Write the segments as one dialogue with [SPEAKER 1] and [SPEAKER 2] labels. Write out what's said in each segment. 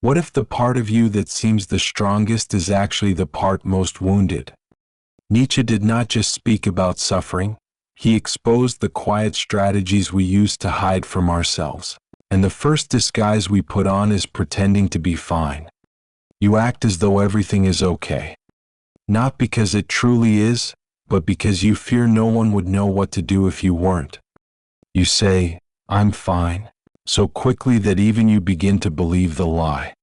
[SPEAKER 1] What if the part of you that seems the strongest is actually the part most wounded? Nietzsche did not just speak about suffering, he exposed the quiet strategies we use to hide from ourselves. And the first disguise we put on is pretending to be fine. You act as though everything is okay. Not because it truly is, but because you fear no one would know what to do if you weren't. You say, "I'm fine," so quickly that even you begin to believe the lie.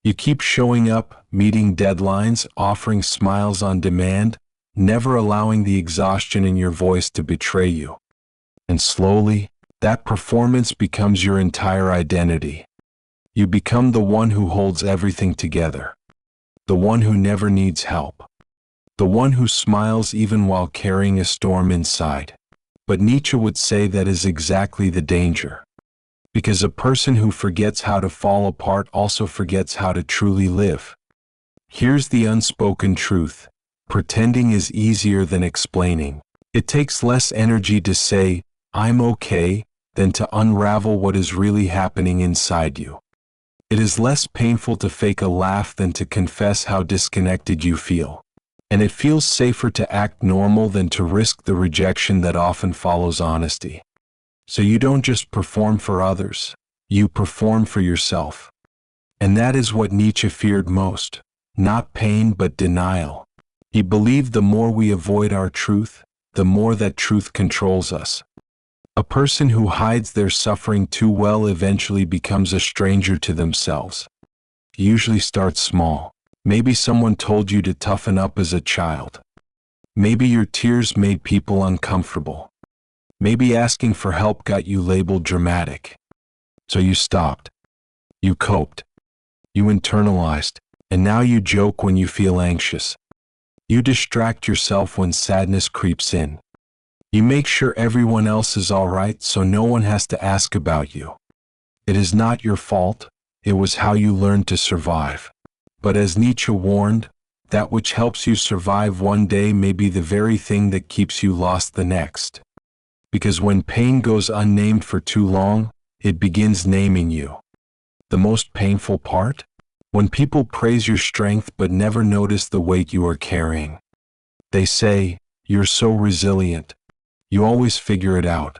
[SPEAKER 1] You keep showing up, meeting deadlines, offering smiles on demand, never allowing the exhaustion in your voice to betray you. And slowly, that performance becomes your entire identity. You become the one who holds everything together. The one who never needs help. The one who smiles even while carrying a storm inside. But Nietzsche would say that is exactly the danger. Because a person who forgets how to fall apart also forgets how to truly live. Here's the unspoken truth. Pretending is easier than explaining. It takes less energy to say, "I'm okay," than to unravel what is really happening inside you. It is less painful to fake a laugh than to confess how disconnected you feel. And it feels safer to act normal than to risk the rejection that often follows honesty. So you don't just perform for others, you perform for yourself. And that is what Nietzsche feared most. Not pain but denial. He believed the more we avoid our truth, the more that truth controls us. A person who hides their suffering too well eventually becomes a stranger to themselves. Usually starts small. Maybe someone told you to toughen up as a child. Maybe your tears made people uncomfortable. Maybe asking for help got you labeled dramatic. So you stopped. You coped. You internalized. And now you joke when you feel anxious. You distract yourself when sadness creeps in. You make sure everyone else is all right so no one has to ask about you. It is not your fault, it was how you learned to survive. But as Nietzsche warned, that which helps you survive one day may be the very thing that keeps you lost the next. Because when pain goes unnamed for too long, it begins naming you. The most painful part? When people praise your strength but never notice the weight you are carrying. They say, "You're so resilient. You always figure it out.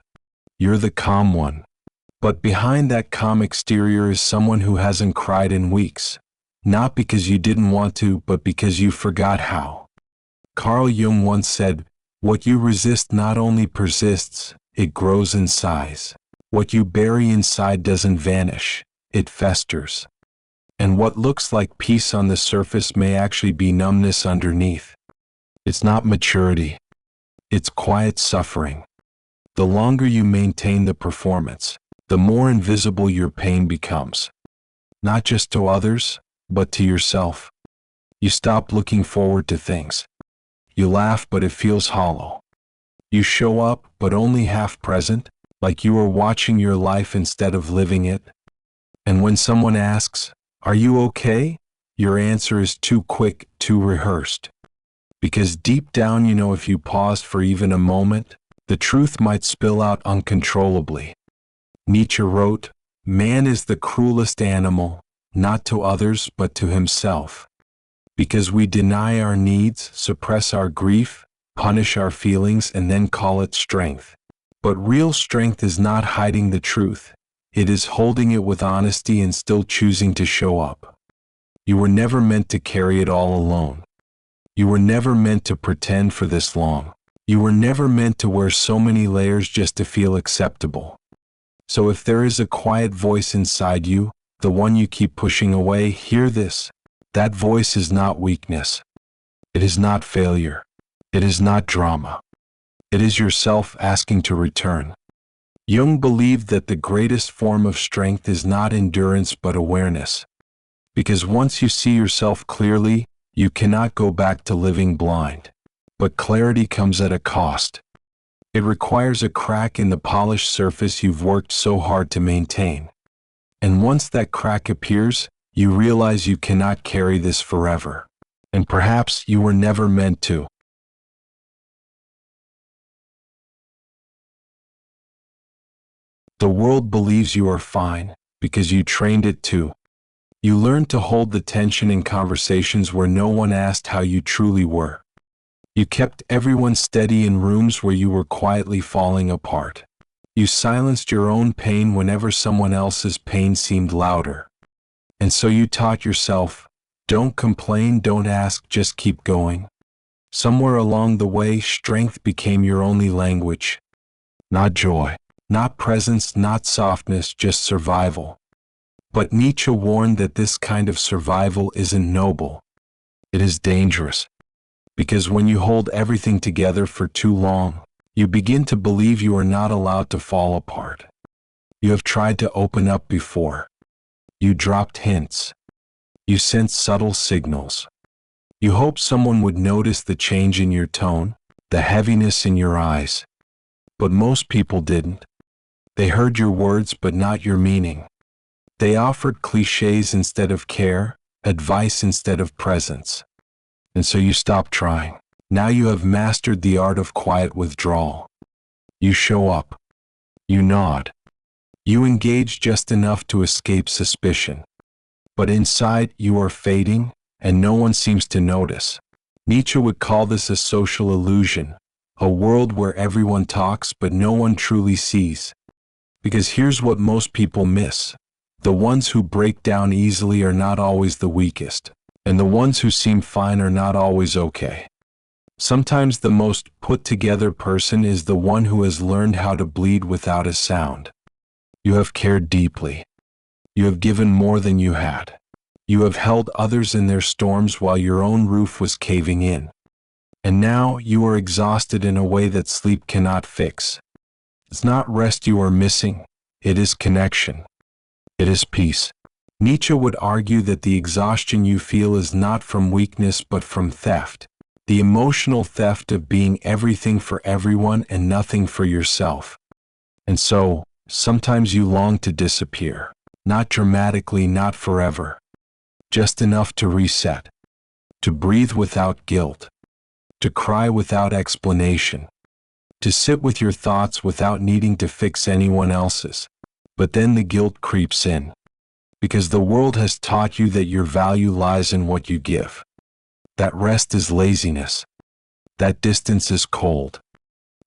[SPEAKER 1] You're the calm one." But behind that calm exterior is someone who hasn't cried in weeks. Not because you didn't want to, but because you forgot how. Carl Jung once said, "What you resist not only persists, it grows in size. What you bury inside doesn't vanish, it festers." And what looks like peace on the surface may actually be numbness underneath. It's not maturity. It's quiet suffering. The longer you maintain the performance, the more invisible your pain becomes. Not just to others, but to yourself. You stop looking forward to things. You laugh, but it feels hollow. You show up, but only half present, like you are watching your life instead of living it. And when someone asks, "Are you okay?" your answer is too quick, too rehearsed. Because deep down you know if you paused for even a moment, the truth might spill out uncontrollably. Nietzsche wrote, "Man is the cruelest animal, not to others but to himself. Because we deny our needs, suppress our grief, punish our feelings, and then call it strength. But real strength is not hiding the truth. It is holding it with honesty and still choosing to show up. You were never meant to carry it all alone. You were never meant to pretend for this long. You were never meant to wear so many layers just to feel acceptable. So if there is a quiet voice inside you, the one you keep pushing away, hear this. That voice is not weakness. It is not failure. It is not drama. It is yourself asking to return." Jung believed that the greatest form of strength is not endurance but awareness. Because once you see yourself clearly, you cannot go back to living blind. But clarity comes at a cost. It requires a crack in the polished surface you've worked so hard to maintain. And once that crack appears, you realize you cannot carry this forever. And perhaps you were never meant to. The world believes you are fine, because you trained it to. You learned to hold the tension in conversations where no one asked how you truly were. You kept everyone steady in rooms where you were quietly falling apart. You silenced your own pain whenever someone else's pain seemed louder. And so you taught yourself, don't complain, don't ask, just keep going. Somewhere along the way, strength became your only language. Not joy, not presence, not softness, just survival. But Nietzsche warned that this kind of survival isn't noble. It is dangerous. Because when you hold everything together for too long, you begin to believe you are not allowed to fall apart. You have tried to open up before. You dropped hints. You sent subtle signals. You hoped someone would notice the change in your tone, the heaviness in your eyes. But most people didn't. They heard your words but not your meaning. They offered cliches instead of care, advice instead of presence. And so you stopped trying. Now you have mastered the art of quiet withdrawal. You show up. You nod. You engage just enough to escape suspicion. But inside you are fading, and no one seems to notice. Nietzsche would call this a social illusion, a world where everyone talks but no one truly sees. Because here's what most people miss. The ones who break down easily are not always the weakest. And the ones who seem fine are not always okay. Sometimes the most put-together person is the one who has learned how to bleed without a sound. You have cared deeply. You have given more than you had. You have held others in their storms while your own roof was caving in. And now you are exhausted in a way that sleep cannot fix. It's not rest you are missing, it is connection. It is peace. Nietzsche would argue that the exhaustion you feel is not from weakness but from theft, the emotional theft of being everything for everyone and nothing for yourself. And so, sometimes you long to disappear, not dramatically, not forever, just enough to reset, to breathe without guilt, to cry without explanation, to sit with your thoughts without needing to fix anyone else's. But then the guilt creeps in. Because the world has taught you that your value lies in what you give. That rest is laziness. That distance is cold.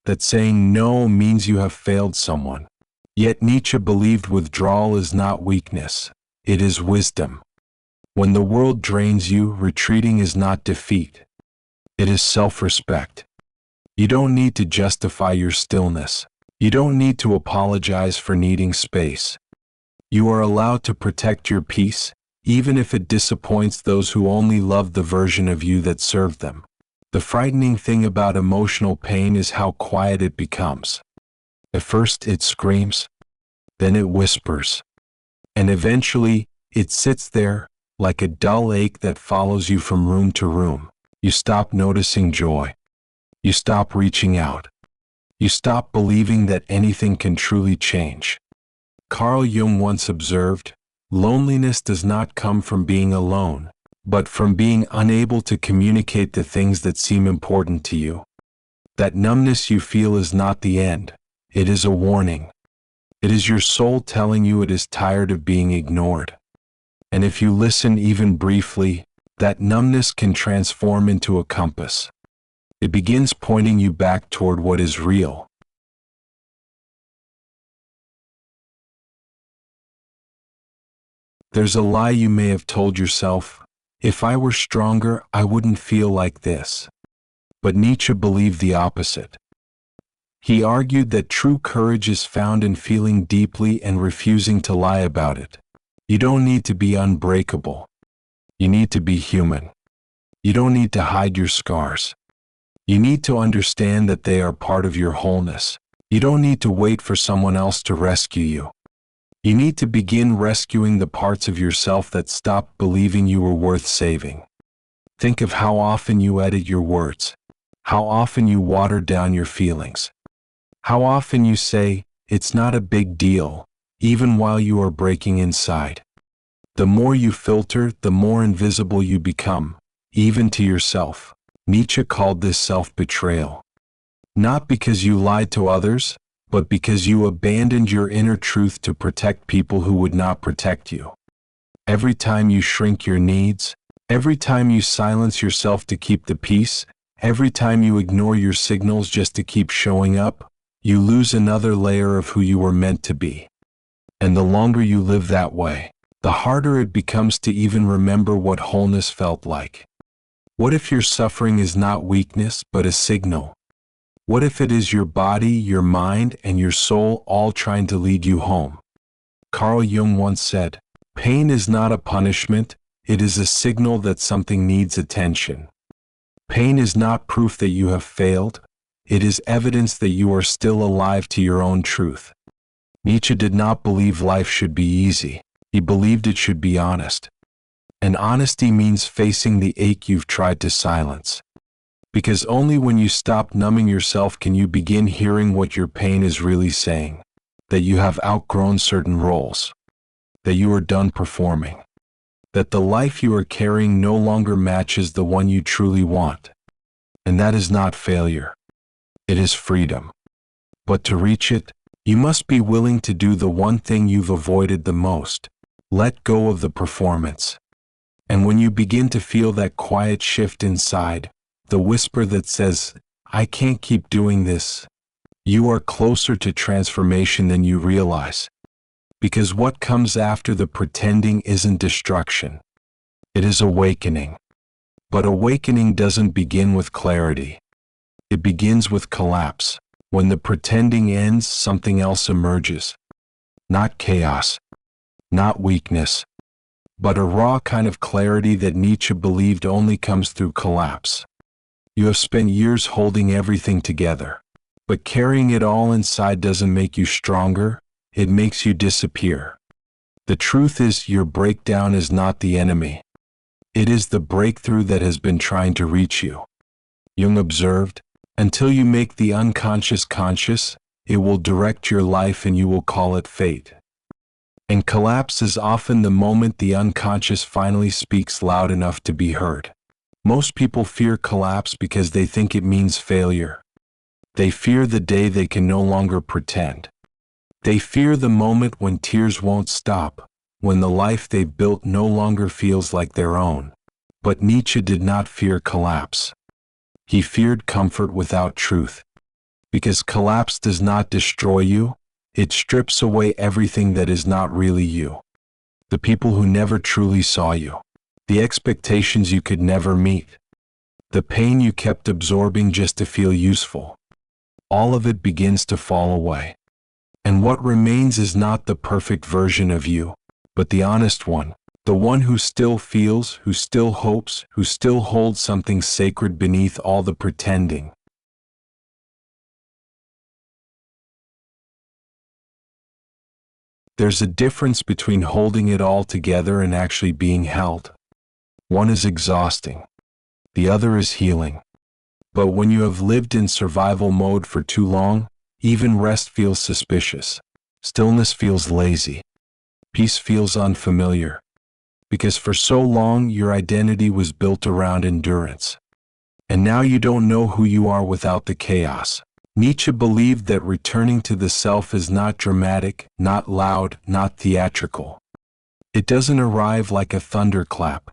[SPEAKER 1] That saying no means you have failed someone. Yet Nietzsche believed withdrawal is not weakness. It is wisdom. When the world drains you, retreating is not defeat. It is self-respect. You don't need to justify your stillness. You don't need to apologize for needing space. You are allowed to protect your peace, even if it disappoints those who only love the version of you that served them. The frightening thing about emotional pain is how quiet it becomes. At first it screams, then it whispers, and eventually it sits there, like a dull ache that follows you from room to room. You stop noticing joy. You stop reaching out. You stop believing that anything can truly change. Carl Jung once observed, loneliness does not come from being alone, but from being unable to communicate the things that seem important to you. That numbness you feel is not the end, it is a warning. It is your soul telling you it is tired of being ignored. And if you listen even briefly, that numbness can transform into a compass. It begins pointing you back toward what is real. There's a lie you may have told yourself, if I were stronger, I wouldn't feel like this. But Nietzsche believed the opposite. He argued that true courage is found in feeling deeply and refusing to lie about it. You don't need to be unbreakable. You need to be human. You don't need to hide your scars. You need to understand that they are part of your wholeness. You don't need to wait for someone else to rescue you. You need to begin rescuing the parts of yourself that stopped believing you were worth saving. Think of how often you edit your words, how often you water down your feelings, how often you say, it's not a big deal, even while you are breaking inside. The more you filter, the more invisible you become, even to yourself. Nietzsche called this self-betrayal. Not because you lied to others, but because you abandoned your inner truth to protect people who would not protect you. Every time you shrink your needs, every time you silence yourself to keep the peace, every time you ignore your signals just to keep showing up, you lose another layer of who you were meant to be. And the longer you live that way, the harder it becomes to even remember what wholeness felt like. What if your suffering is not weakness, but a signal? What if it is your body, your mind, and your soul all trying to lead you home? Carl Jung once said, "Pain is not a punishment, it is a signal that something needs attention." Pain is not proof that you have failed, it is evidence that you are still alive to your own truth. Nietzsche did not believe life should be easy, he believed it should be honest. And honesty means facing the ache you've tried to silence. Because only when you stop numbing yourself can you begin hearing what your pain is really saying. That you have outgrown certain roles. That you are done performing. That the life you are carrying no longer matches the one you truly want. And that is not failure. It is freedom. But to reach it, you must be willing to do the one thing you've avoided the most. Let go of the performance. And when you begin to feel that quiet shift inside, the whisper that says, "I can't keep doing this," you are closer to transformation than you realize. Because what comes after the pretending isn't destruction. It is awakening. But awakening doesn't begin with clarity. It begins with collapse. When the pretending ends, something else emerges. Not chaos. Not weakness. But a raw kind of clarity that Nietzsche believed only comes through collapse. You have spent years holding everything together. But carrying it all inside doesn't make you stronger, it makes you disappear. The truth is, your breakdown is not the enemy. It is the breakthrough that has been trying to reach you. Jung observed, "Until you make the unconscious conscious, it will direct your life and you will call it fate." And collapse is often the moment the unconscious finally speaks loud enough to be heard. Most people fear collapse because they think it means failure. They fear the day they can no longer pretend. They fear the moment when tears won't stop, when the life they've built no longer feels like their own. But Nietzsche did not fear collapse. He feared comfort without truth. Because collapse does not destroy you, it strips away everything that is not really you. The people who never truly saw you. The expectations you could never meet. The pain you kept absorbing just to feel useful. All of it begins to fall away. And what remains is not the perfect version of you, but the honest one. The one who still feels, who still hopes, who still holds something sacred beneath all the pretending. There's a difference between holding it all together and actually being held. One is exhausting. The other is healing. But when you have lived in survival mode for too long, even rest feels suspicious. Stillness feels lazy. Peace feels unfamiliar. Because for so long your identity was built around endurance. And now you don't know who you are without the chaos. Nietzsche believed that returning to the self is not dramatic, not loud, not theatrical. It doesn't arrive like a thunderclap.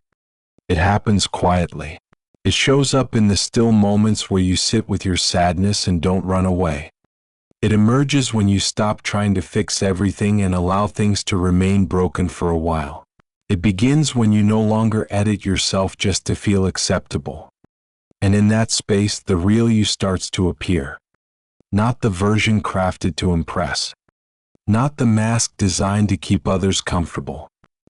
[SPEAKER 1] It happens quietly. It shows up in the still moments where you sit with your sadness and don't run away. It emerges when you stop trying to fix everything and allow things to remain broken for a while. It begins when you no longer edit yourself just to feel acceptable. And in that space, the real you starts to appear. Not the version crafted to impress. Not the mask designed to keep others comfortable.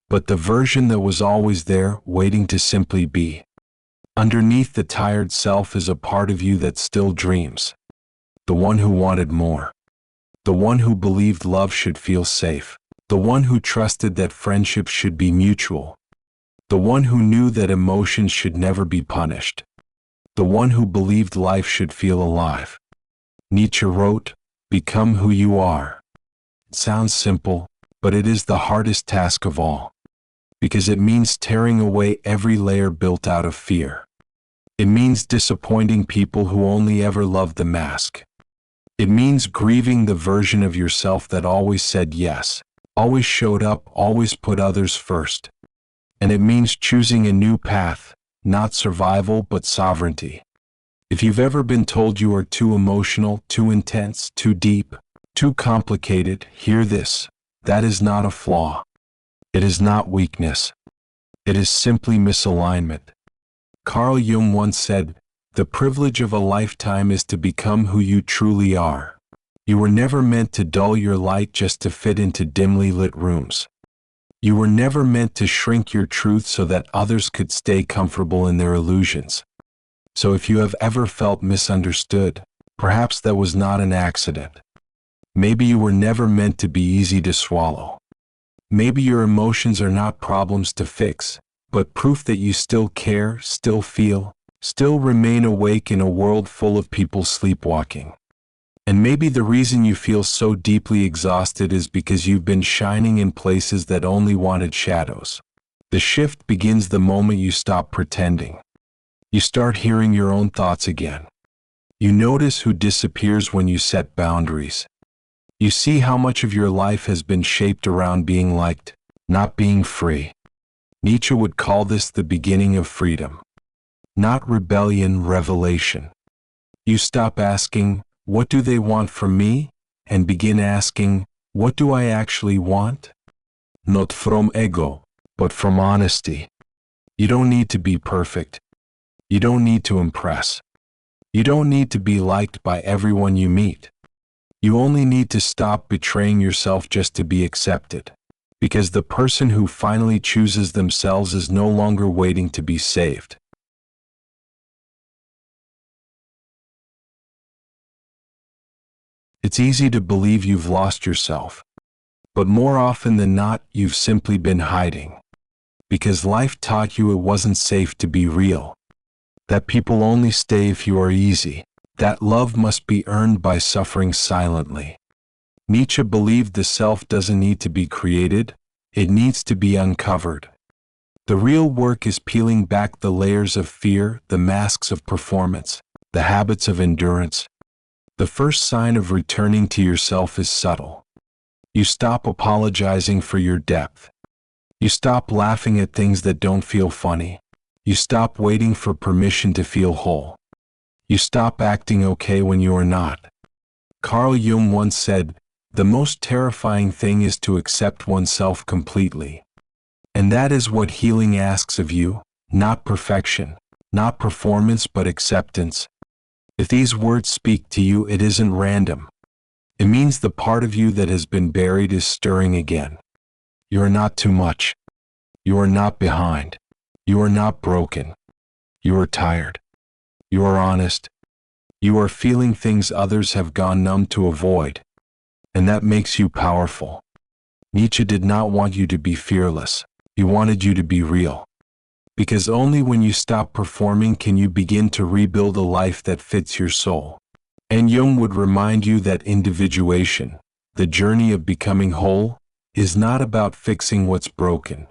[SPEAKER 1] But the version that was always there, waiting to simply be. Underneath the tired self is a part of you that still dreams. The one who wanted more. The one who believed love should feel safe. The one who trusted that friendship should be mutual. The one who knew that emotions should never be punished. The one who believed life should feel alive. Nietzsche wrote, "Become who you are." It sounds simple, but it is the hardest task of all. Because it means tearing away every layer built out of fear. It means disappointing people who only ever loved the mask. It means grieving the version of yourself that always said yes, always showed up, always put others first. And it means choosing a new path, not survival but sovereignty. If you've ever been told you are too emotional, too intense, too deep, too complicated, hear this. That is not a flaw. It is not weakness. It is simply misalignment. Carl Jung once said, "The privilege of a lifetime is to become who you truly are." You were never meant to dull your light just to fit into dimly lit rooms. You were never meant to shrink your truth so that others could stay comfortable in their illusions. So if you have ever felt misunderstood, perhaps that was not an accident. Maybe you were never meant to be easy to swallow. Maybe your emotions are not problems to fix, but proof that you still care, still feel, still remain awake in a world full of people sleepwalking. And maybe the reason you feel so deeply exhausted is because you've been shining in places that only wanted shadows. The shift begins the moment you stop pretending. You start hearing your own thoughts again. You notice who disappears when you set boundaries. You see how much of your life has been shaped around being liked, not being free. Nietzsche would call this the beginning of freedom. Not rebellion, revelation. You stop asking, "What do they want from me?" and begin asking, "What do I actually want?" Not from ego, but from honesty. You don't need to be perfect. You don't need to impress. You don't need to be liked by everyone you meet. You only need to stop betraying yourself just to be accepted. Because the person who finally chooses themselves is no longer waiting to be saved. It's easy to believe you've lost yourself. But more often than not, you've simply been hiding. Because life taught you it wasn't safe to be real. That people only stay if you are easy. That love must be earned by suffering silently. Nietzsche believed the self doesn't need to be created, it needs to be uncovered. The real work is peeling back the layers of fear, the masks of performance, the habits of endurance. The first sign of returning to yourself is subtle. You stop apologizing for your depth. You stop laughing at things that don't feel funny. You stop waiting for permission to feel whole. You stop acting okay when you are not. Carl Jung once said, "The most terrifying thing is to accept oneself completely." And that is what healing asks of you, not perfection, not performance but acceptance. If these words speak to you, it isn't random. It means the part of you that has been buried is stirring again. You are not too much. You are not behind. You are not broken. You are tired. You are honest. You are feeling things others have gone numb to avoid. And that makes you powerful. Nietzsche did not want you to be fearless. He wanted you to be real. Because only when you stop performing can you begin to rebuild a life that fits your soul. And Jung would remind you that individuation, the journey of becoming whole, is not about fixing what's broken.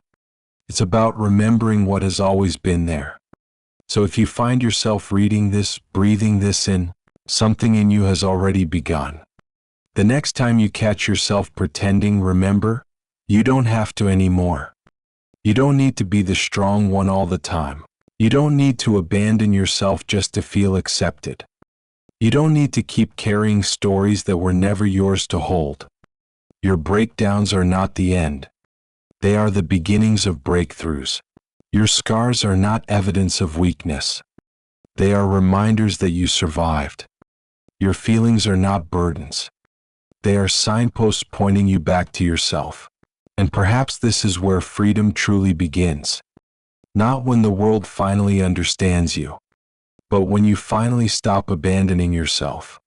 [SPEAKER 1] It's about remembering what has always been there. So if you find yourself reading this, breathing this in, something in you has already begun. The next time you catch yourself pretending, remember, you don't have to anymore. You don't need to be the strong one all the time. You don't need to abandon yourself just to feel accepted. You don't need to keep carrying stories that were never yours to hold. Your breakdowns are not the end. They are the beginnings of breakthroughs. Your scars are not evidence of weakness. They are reminders that you survived. Your feelings are not burdens. They are signposts pointing you back to yourself. And perhaps this is where freedom truly begins. Not when the world finally understands you, but when you finally stop abandoning yourself.